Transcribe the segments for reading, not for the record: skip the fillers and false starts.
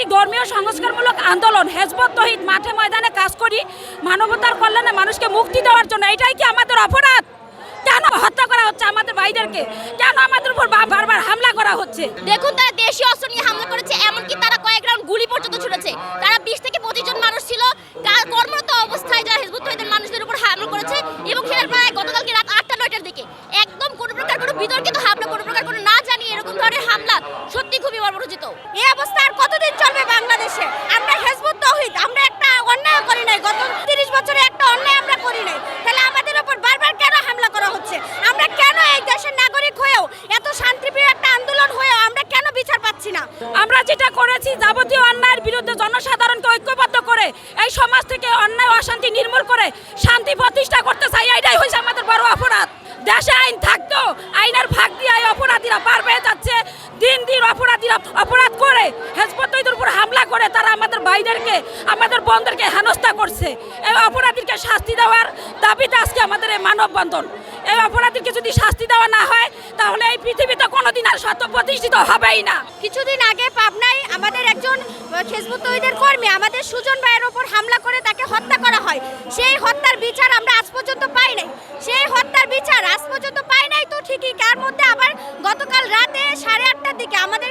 রাজনৈতিক ধর্মীয় সংস্কারমূলক আন্দোলন হেজবুত তৌহিদ মাঠে ময়দানে কাজ করি মানবতার কল্যাণে মানুষকে মুক্তি দেওয়ার জন্য। এটাই কি আমাদের অপরাধ? কেন হত্যা করা হচ্ছে আমাদের ভাইদেরকে? কেন আমাদের উপর বারবার হামলা করা হচ্ছে? দেখুন, তারা দেশীয় অস্ত্র নিয়ে হামলা করেছে, এমনকি তারা কয়েক রাউন্ড গুলি পর্যন্ত ছুড়েছে। তারা 20 থেকে 25 জন মানুষ ছিল কর্মরত অবস্থায় যারা হিজবুত তৌহিদের মানুষদের উপর হামলা করেছে, এবং সেটা প্রায় গতকালকে রাত 8টা-9টার দিকে। একদম কোনো প্রকার কোনো বিতর্কিত হামলা, কোনো প্রকার কোনো না জানিয়ে এরকম ধরনের হামলা সত্যি খুবই বর্বরোচিত। এই অবস্থা আর কতদিন চলবে বাংলাদেশে? আমরা হিজবুত তৌহিদ, আমরা একটা অন্যায় করি নাই, গত 30 বছরে একটা অন্যায় আমরা করি নাই, তাহলে আমাদের উপর বারবার কেন হামলা করা হচ্ছে? আমরা কেন এই দেশের নাগরিক হয়েও, এত শান্তিপ্রিয় একটা আন্দোলন হয়েও আমরা কেন বিচার পাচ্ছি না? আমরা যেটা করেছি যাবতীয় অন্যায়ের বিরুদ্ধে জনসাধারণকে ঐক্যবদ্ধ করে এই সমাজ থেকে অন্যায় অশান্তি নির্মূল করে শান্তি প্রতিষ্ঠা করতে চাই। এটাই হয়েছে আমাদের বড় অপরাধ। দেশে আইন থাকতেও আইনের ফাঁক দিয়ে এই অপরাধীরা পার পেয়ে যাচ্ছে। দিন দিন অপরাধীরা অপরাধ করে হিজবুত তৌহিদের উপর হামলা করে তারা আমাদের ভাইদেরকে, আমাদের বোনদেরকে হেনস্থা করছে। এই অপরাধীকে শাস্তি দেওয়ার দাবিতে আজকে আমাদের এই মানববন্ধন। এই অপরাধীকে যদি শাস্তি দেওয়া না হয় তাহলে এই পৃথিবীতে কোনোদিন আর সত্য প্রতিষ্ঠিত হবেই না। কিছুদিন আগে পাবনায় আমাদের একজন হিজবুত তৌহিদের কর্মী আমাদের সুজন ভাইয়ের উপর হামলা করে তাকে হত্যা করা হয়। সেই হত্যার বিচার আমরা আজ পর্যন্ত পাই নাই। সেই হত্যার বিচার আজ পর্যন্ত পাই নাই তো ঠিকই, তার মধ্যে আবার গতকাল রাতে 8:30টার দিকে আমাদের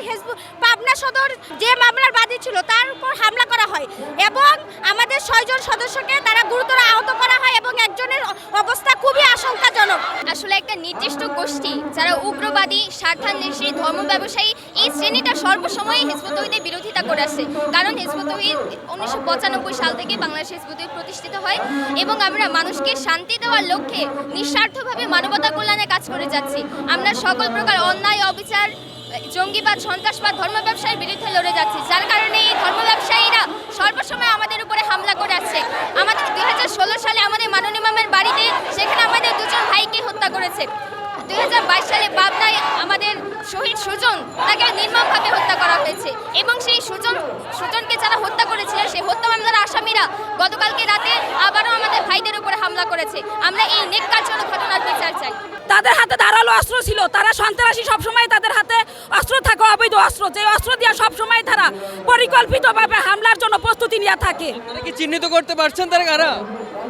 পাবনা সদর যে মামলার বাদী ছিল তার উপর হামলা করা হয়, এবং আমাদের 6 জন সদস্যকে তারা গুরুতর আহত করা হয়, এবং একজনের অবস্থা খুবই আশঙ্কাজনক। আসলে একটা নির্দিষ্ট গোষ্ঠী যারা উগ্রবাদী, স্বার্থান্বেষী, ধর্ম ব্যবসায়ী, এই শ্রেণীটা সর্বসময় হিজবুত তৌহিদের বিরোধিতা করে আসছে। কারণ হিজবুত তৌহিদ 1995 সাল থেকে বাংলাদেশে হিজবুত তৌহিদ প্রতিষ্ঠিত হয়, এবং আমরা মানুষকে শান্তি দেওয়ার লক্ষ্যে নিঃস্বার্থভাবে মানবতা কল্যাণে কাজ করে যাচ্ছি। আমরা সকল প্রকার অন্যায়, অবিচার, জঙ্গিবাদ, সন্ত্রাসবাদ, ধর্ম ব্যবসায়ের বিরুদ্ধে লড়ে যাচ্ছি, যার কারণে এই ধর্ম ব্যবসায়ীরা সর্বসময় আমাদের উপরে হামলা করে আসছে। আমাদের 2016 সালে আমাদের মাননীয় ইমামের বাড়িতে, সেখানে আমাদের 2 জন ভাইকে হত্যা করেছে। 2022 সালে পাবনায় আমাদের শহীদ সুজন, তাকে নির্মমভাবে হত্যা করা হয়েছে, এবং সেই সুজনকে যারা হত্যা করেছিল সেই হত্যা মামলার আসামিরা গতকালকে রাতে আবারও আমাদের ভাইদের উপরে হামলা করেছে। আমরা এই নেককারজনক ঘটনার বিচার চাই। তাদের হাতে ধারালো অস্ত্র ছিল, তারা সন্ত্রাসী, সবসময় তাদের হাতে অস্ত্র থাকে, অবৈধ অস্ত্র। যে অস্ত্র দিয়ে সবসময় তারা পরিকল্পিতভাবে হামলার জন্য প্রস্তুতি নিয়ে থাকে। আপনারা কি চিহ্নিত করতে পারছেন তারা কারা?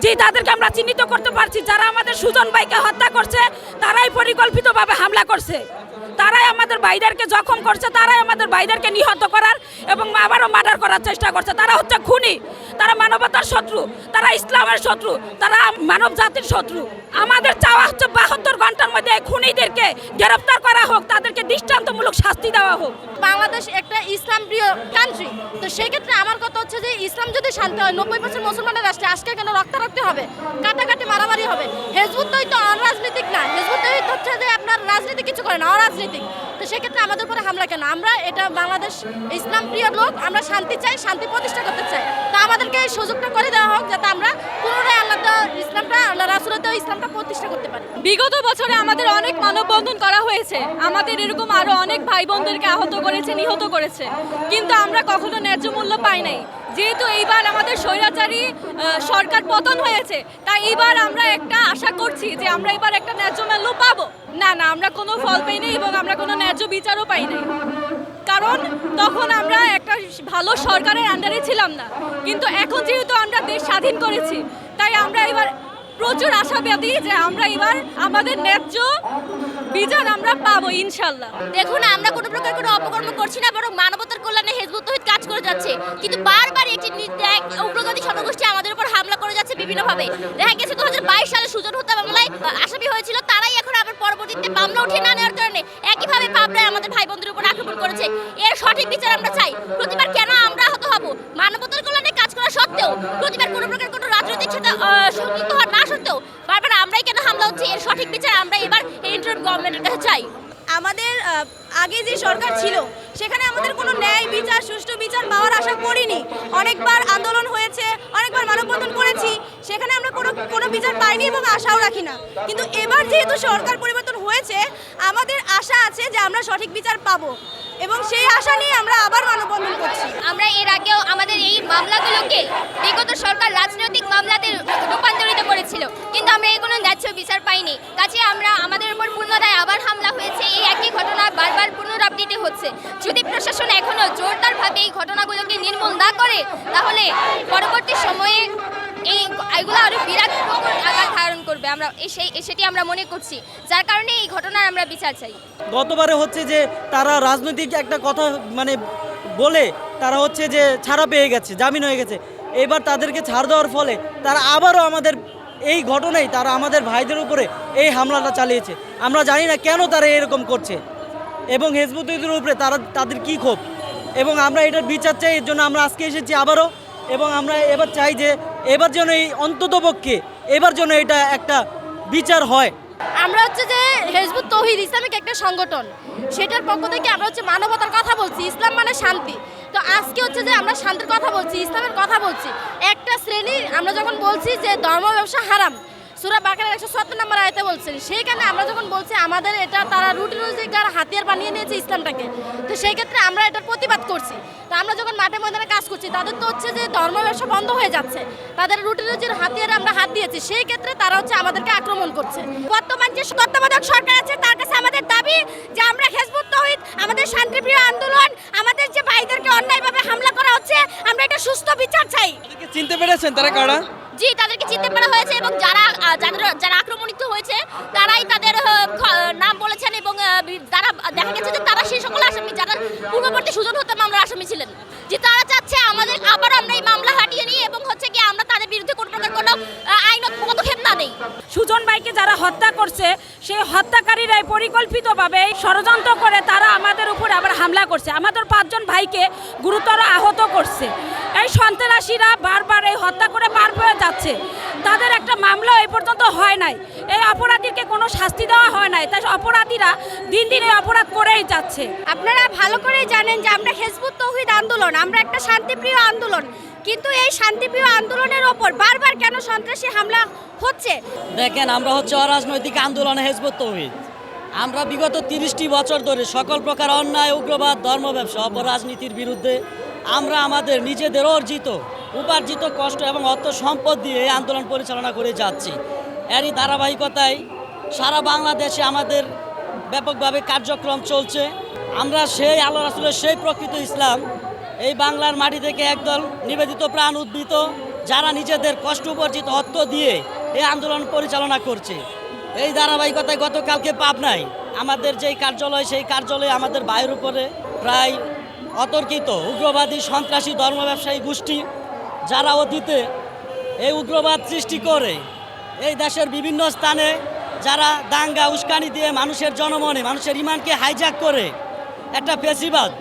জি, তাদেরকে আমরা চিহ্নিত করতে পারছি। যারা আমাদের সুজন ভাইকে হত্যা করছে তারাই পরিকল্পিতভাবে হামলা করছে, তারাই আমাদের ভাইদেরকে জখম করছে, তারাই আমাদের ভাইদেরকে নিহত করার এবং আবারও মার্ডার করার চেষ্টা করছে। তারা হচ্ছে খুনি, তারা মানবতার শত্রু, তারা ইসলামের শত্রু, তারা মানব জাতির শত্রু। আমাদের চাওয়া হচ্ছে 72 ঘন্টার মধ্যে এই খুনিদেরকে গ্রেফতার করা হোক, তাদেরকে দৃষ্টান্তমূলক শাস্তি দেওয়া হোক। বাংলাদেশ একটা ইসলাম প্রিয় কান্ট্রি, তো সেই ক্ষেত্রে আমার কথা হচ্ছে যে ইসলাম যদি শান্তি হয়, 90% মুসলমানের রাষ্ট্রে আজকে কেন রক্তারক্তি হবে, কাটাকাটি, মারামারি হবে? হিজবুত তৌহিদ তো অরাজনৈতিক না, হিজবুত তৌহিদ হচ্ছে যে আপনার রাজনীতি কিছু করে না, অরাজনৈতিক। তো সেক্ষেত্রে আমাদের উপরে হামলা কেন? আমরা এটা বাংলাদেশ ইসলাম প্রিয় লোক, আমরা শান্তি চাই, শান্তি প্রতিষ্ঠা করতে চাই। তো আমাদেরকে এই সুযোগটা করে দেওয়া হোক যাতে আমরা পুনরায় আল্লাহ রাসূলের ইসলামটা প্রতিষ্ঠা করতে পারি। বিগত বছরে আমাদের অনেক মানববন্ধন করা হয়েছে, আমাদের এরকম আরো অনেক ভাই বোনদেরকে আহত করেছে, নিহত করেছে, কিন্তু আমরা কখনো ন্যায্য মূল্য পাই নাই। যেহেতু এইবার আমাদের স্বৈরাচারী সরকার পতন হয়েছে, তাই এইবার আমরা একটা আশা করছি যে আমরা এবার একটা ন্যায্য মূল্য পাবো। না, আমরা কোনো ফল পাই নাই, এবং আমরা কোনো ন্যায্য বিচারও পাই নাই, কারণ তখন আমরা একটা ভালো সরকারের আন্ডারে ছিলাম না। কিন্তু এখন যেহেতু আমরা দেশ স্বাধীন করেছি, তাই আমরা এবার প্রচুর আশাবাদী যে আমরা এবার আমাদের ন্যায্য বিচার আমরা পাবো ইনশাল্লাহ। দেখুন, আমরা কোনো প্রকার কোনো অপকর্ম করছি না, বরং মানবতার কল্যাণে হিজবুত তৌহিদ কাজ করে যাচ্ছে, কিন্তু বারবার একটি উগ্রবাদী জনগোষ্ঠী আমাদের উপর হামলা করে যাচ্ছে বিভিন্নভাবে। দেখা গেছে 2022 সালে সুজন হত্যা মামলায় আসামি হয়েছিল, তারাই এখন আবার পরবর্তীতে মামলা উঠিয়ে না নেওয়ার কারণে একইভাবে পাবনায় আমাদের ভাই বোনদের উপর আক্রমণ করেছে। এর সঠিক বিচার আমরা চাই। প্রতিবার কেন আমরা আহত হব? মানবতার কল্যাণে কাজ করা সত্ত্বেও, প্রতিবার কোনো প্রকার কোনো রাজনৈতিক সাথে সংযুক্ত হওয়া না সত্ত্বেও বারবার আমরাই কেন হামলা হচ্ছে? এর সঠিক বিচার আমরা এবার ইন্টারিম গভর্নমেন্টের কাছে চাই। আমাদের আগে যে সরকার ছিল সেখানে আমাদের কোনো ন্যায় বিচার, সুষ্ঠু বিচার পাওয়ার আশা করিনি। অনেকবার আন্দোলন হয়েছে, অনেকবার মানববন্ধন করেছি, সেখানে আমরা কোনো বিচার পাইনি এবং আশাও রাখি না। কিন্তু এবার যেহেতু সরকার পরিবর্তন হয়েছে, আমাদের আশা আছে যে আমরা সঠিক বিচার পাবো, এবং সেই আশা নিয়ে আমরা আবার মানববন্ধন করছি। আমরা এর আগেও আমাদের এই মামলাগুলোকে বিগত সরকার রাজনৈতিক মামলাতে রূপান্তরিত করেছিল, কিন্তু আমরা এই কোনো ন্যায্য বিচার পাইনি। কাজে আমরা আমাদের উপর পুনরায় আবার হামলা হয়েছে, এই একই ঘটনা বারবার পুনরাবৃত্তি হচ্ছে। যদি প্রশাসন এখনো জোরদারভাবে এই ঘটনাগুলোকে করে, তাহলে পরবর্তী সময়ে এইগুলো আরো বিরাট আকার ধারণ করবে। আমরা সেটি আমরা মনে করছি, যার কারণে এই ঘটনার আমরা বিচার চাই। গতবারে হচ্ছে যে তারা রাজনৈতিক একটা কথা মানে বলে তারা হচ্ছে যে ছাড়া পেয়ে গেছে, জামিন হয়ে গেছে। এবার তাদেরকে ছাড় দেওয়ার ফলে তারা আবারও আমাদের এই ঘটনায় তারা আমাদের ভাইদের উপরে এই হামলাটা চালিয়েছে। আমরা জানি না কেন তারা এরকম করছে এবং হিজবুত তওহীদের উপরে তাদের কী ক্ষোভ, এবং আমরা এটার বিচার চাই। এর জন্য আমরা আজকে এসেছি আবারও, এবং আমরা এবার চাই যে এবার যেন এই অন্ততপক্ষে এবার যেন এটা একটা বিচার হয়। আমরা হচ্ছে যে হিজবুত তৌহিদ ইসলামিক একটা সংগঠন, সেটার পক্ষ থেকে আমরা হচ্ছে মানবতার কথা বলছি। ইসলাম মানে শান্তি। তো আজকে হচ্ছে যে আমরা শান্তির কথা বলছি, ইসলামের কথা বলছি। একটা শ্রেণী আমরা যখন বলছি যে ধর্ম ব্যবসা হারাম, সূরা বাকারার 170 নম্বর আয়াতে বলছেন, সেইখানে আমরা যখন বলছি আমাদের এটা তারা রুটি রোজগার হাতিয়ার বানিয়ে নিয়েছে ইসলামটাকে, তো সেই ক্ষেত্রে আমরা এটার প্রতিবাদ করছি। তো আমরা যখন মাঠে ময়দানে কাজ করছি, তাদের তো হচ্ছে যে ধর্ম ব্যবসা বন্ধ হয়ে যাচ্ছে, তাদের রুটি রুজির হাতিয়ারে আমরা হাত দিয়েছি, সেই ক্ষেত্রে তারা হচ্ছে আমাদেরকে আক্রমণ করছে। বর্তমান যে তত্ত্বাবধায়ক সরকার আছে তার কাছে আমাদের দাবি যে আমরা হিজবুত তৌহিদ, আমাদের শান্তিপ্রিয় আন্দোলন, আমাদের যে ভাইদেরকে অন্যায়ভাবে হামলা করা হচ্ছে, আমরা এটা সুস্থ বিচার চাই। চিনতে পেরেছেন তারা কারা? জি, তাদেরকে চিনতে পারা হয়েছে এবং যারা আক্রমণিত হয়েছে তারাই তাদের নাম বলেছেন, এবং যারা দেখা গেছে যে তারা সেই সকল আসামি যারা পূর্ববর্তী সুজন হত্যা মামলার আসামি ছিলেন, যে তারা চাচ্ছে আমাদের আবার আমরা এই মামলা হাঁটিয়ে নিই এবং হচ্ছে কি আমরা তাদের বিরুদ্ধে কোনো প্রকার কোনো আইনত পদক্ষেপ না নেই। সুজন ভাইকে যারা হত্যা করছে সেই হত্যাকারীরাই পরিকল্পিতভাবে ষড়যন্ত্র করে তারা আমাদের উপরে আবার হামলা করছে, আমাদের 5 জন ভাইকে গুরুতর আহত করছে। এই সন্ত্রাসীরা বারবার এই হত্যা করে পার পেয়ে যাচ্ছে, তাদের একটা মামলা এই পর্যন্ত হয় নাই, এই অপরাধীকে কোনো শাস্তি দেওয়া হয় নাই, তাই অপরাধীরা দিন দিন এই অপরাধ করেই যাচ্ছে। আপনারা ভালো করে জানেন যে আমরা হিজবুত তৌহিদ আন্দোলন, আমরা একটা শান্তিপ্রিয় আন্দোলন, কিন্তু এই শান্তিপ্রিয় আন্দোলনের ওপর বারবার কেন সন্ত্রাসী হামলা হচ্ছে? দেখেন, আমরা হচ্ছে অরাজনৈতিক আন্দোলন হিজবুত তৌহিদ। আমরা বিগত 30টি বছর ধরে সকল প্রকার অন্যায়, উগ্রবাদ, ধর্ম ব্যবসা, অপরাজনীতির বিরুদ্ধে আমরা আমাদের নিজেদের উপার্জিত কষ্ট এবং অর্থ সম্পদ দিয়ে এই আন্দোলন পরিচালনা করে যাচ্ছি। এরই ধারাবাহিকতায় সারা বাংলাদেশে আমাদের ব্যাপকভাবে কার্যক্রম চলছে। আমরা সেই আল্লাহ রাসূলের সেই প্রকৃত ইসলাম এই বাংলার মাটি থেকে একদল নিবেদিত প্রাণ উদ্ভিত যারা নিজেদের কষ্ট উপার্জিত অর্থ দিয়ে এই আন্দোলন পরিচালনা করছে। এই ধারাবাহিকতায় গতকালকে পাবনায় আমাদের যেই কার্যালয়, সেই কার্যালয়ে আমাদের ভাইয়ের উপরে প্রায় অতর্কিত উগ্রবাদী সন্ত্রাসী ধর্ম ব্যবসায়ী গোষ্ঠী, যারা অতীতে এই উগ্রবাদ সৃষ্টি করে এই দেশের বিভিন্ন স্থানে যারা দাঙ্গা উস্কানি দিয়ে মানুষের জনমনে মানুষের ইমানকে হাইজ্যাক করে একটা ফ্যাসিবাদ,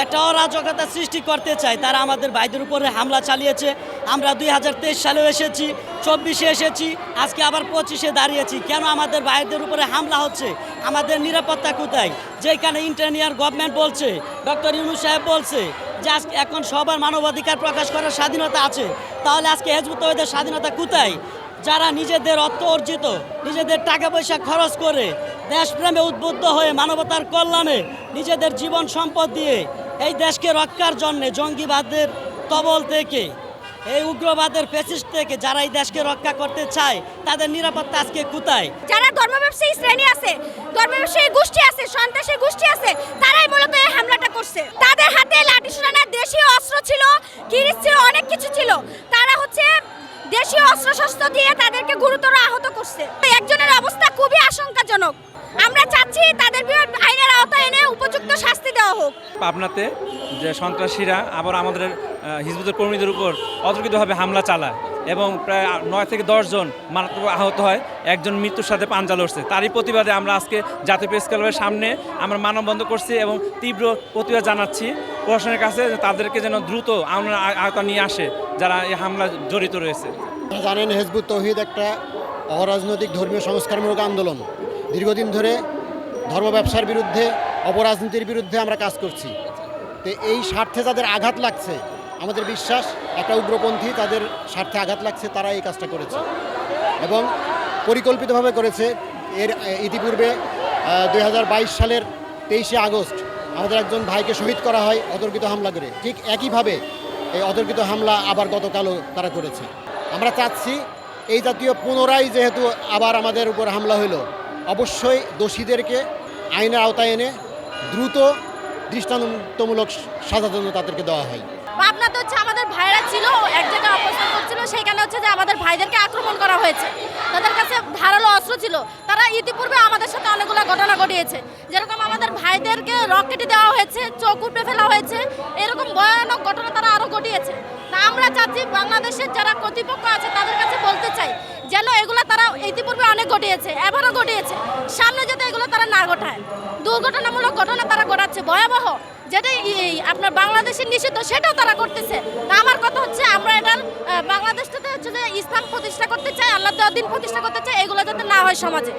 একটা অরাজকতা সৃষ্টি করতে চায়, তারা আমাদের ভাইদের উপরে হামলা চালিয়েছে। আমরা 2023 সালেও এসেছি, 24-এ এসেছি, আজকে আবার 25-এ দাঁড়িয়েছি। কেন আমাদের ভাইদের উপরে হামলা হচ্ছে? আমাদের নিরাপত্তা কোথায়? যেখানে ইন্টারনিয়ার গভর্নমেন্ট বলছে, ডক্টর ইউনূস সাহেব বলছে যে আজকে এখন সবার মানবাধিকার প্রকাশ করার স্বাধীনতা আছে, তাহলে আজকে হিজবুত তৌহিদের স্বাধীনতা কোথায়? যারা নিজেদের অর্থ অর্জিত, নিজেদের টাকা পয়সা খরচ করে দেশপ্রেমে উদ্বুদ্ধ হয়ে মানবতার কল্যাণে নিজেদের জীবন সম্পদ দিয়ে এই দেশকে রক্ষার জন্যে জঙ্গিবাদের কবল থেকে, এই উগ্রবাদের ফ্যাসিস্ট থেকে যারা এই দেশকে রক্ষা করতে চায়, তাদের নিরাপত্তা আজকে কোথায়? যারা ধর্ম ব্যবসায়ী শ্রেণী আছে, ধর্ম ব্যবসায়ী গোষ্ঠী আছে, সন্ত্রাসী গোষ্ঠী আছে, তারাই মূলত এই হামলাটা করছে। তাদের হাতে লাঠি সোনা, দেশীয় অস্ত্র ছিল, কিরিচ ছিল, অনেক কিছু ছিল। তারা হচ্ছে দেশীয় অস্ত্র শস্ত্র দিয়ে তাদেরকে গুরুতর আহত করছে। একজনের অবস্থা খুবই আশঙ্কাজনক। আমরা চাচ্ছি তাদের বিরুদ্ধে আইনের আওতায় এনে উপযুক্ত শাস্তি দেওয়া হোক। পাবনাতে যে সন্ত্রাসীরা আবার আমাদের হিজবুতের কর্মীদের উপর অতর্কিতভাবে হামলা চালায় এবং প্রায় 9 থেকে 10 জন মারাত্মক আহত হয়, একজন মৃত্যুর সাথে পাঞ্জা লড়ছে। তারই প্রতিবাদে আমরা আজকে জাতীয় প্রেস ক্লাবের সামনে আমরা মানববন্ধন করছি এবং তীব্র প্রতিবাদ জানাচ্ছি প্রশাসনের কাছে, তাদেরকে যেন দ্রুত আমরা আওতা নিয়ে আসে যারা এই হামলা জড়িত রয়েছে। জানেন, হিজবুত তৌহিদ একটা অরাজনৈতিক ধর্মীয় সংস্কারমূলক আন্দোলন। দীর্ঘদিন ধরে ধর্ম ব্যবসার বিরুদ্ধে, অপরাজনীতির বিরুদ্ধে আমরা কাজ করছি। তো এই স্বার্থে যাদের আঘাত লাগছে, আমাদের বিশ্বাস একটা উগ্রপন্থী তাদের স্বার্থে আঘাত লাগছে, তারা এই কাজটা করেছে এবং পরিকল্পিতভাবে করেছে। এর ইতিপূর্বে 2022 সালের 23শে আগস্ট আমাদের একজন ভাইকে শহীদ করা হয় অতর্কিত হামলা করে। ঠিক একইভাবে এই অতর্কিত হামলা আবার গতকালও তারা করেছে। আমরা চাচ্ছি এই জাতীয় পুনরায় যেহেতু আবার আমাদের উপর হামলা হলো, অবশ্যই দোষীদেরকে আইনের আওতায় এনে দ্রুত দৃষ্টান্তমূলক সাজা যেন তাদেরকে দেওয়া হয়। পাবনা তো হচ্ছে আমাদের আমাদের ভাইরা ছিল এক জায়গায় অবস্থান করছিল, সেইখানে হচ্ছে যে আমাদের ভাইদেরকে আক্রমণ করা হয়েছে। তাদের কাছে ধারালো অস্ত্র ছিল। তারা ইতিপূর্বে আমাদের সাথে অনেকগুলো ঘটনা ঘটিয়েছে, যেরকম আমাদের ভাইদেরকে রকেটে দেওয়া হয়েছে, চোখ উপড়ে ফেলা হয়েছে, এরকম ভয়ানক ঘটনা তারা আরও ঘটিয়েছে। তা আমরা চাচ্ছি বাংলাদেশের যারা কর্তৃপক্ষ আছে তাদের কাছে বলতে চাই যেন এগুলো তারা ইতিপূর্বে অনেক ঘটিয়েছে, এবারও ঘটিয়েছে, সামনে যাতে এগুলো তারা না ঘটায়। দুর্ঘটনামূলক ঘটনা তারা ঘটাচ্ছে ভয়াবহ, যেটা আপনার বাংলাদেশের নিষিদ্ধ সেটাও তারা করতেছে। তা আমার কথা হচ্ছে আমরা এটার বাংলাদেশটাতে হচ্ছে যে ইসলাম প্রতিষ্ঠা করতে চাই, আল্লাহ দেওয়ার দিন প্রতিষ্ঠা করতে চাই, এগুলো যাতে না হয় সমাজে।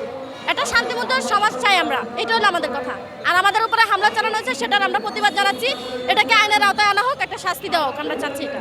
এটা শান্তিপূর্ণ সমাজ চাই আমরা, এটা হলো আমাদের কথা। আর আমাদের উপরে হামলা চালানো হয়েছে সেটার আমরা প্রতিবাদ জানাচ্ছি। এটাকে আইনের আওতায় আনা হোক, একটা শাস্তি দেওয়া হোক, আমরা চাচ্ছি এটা।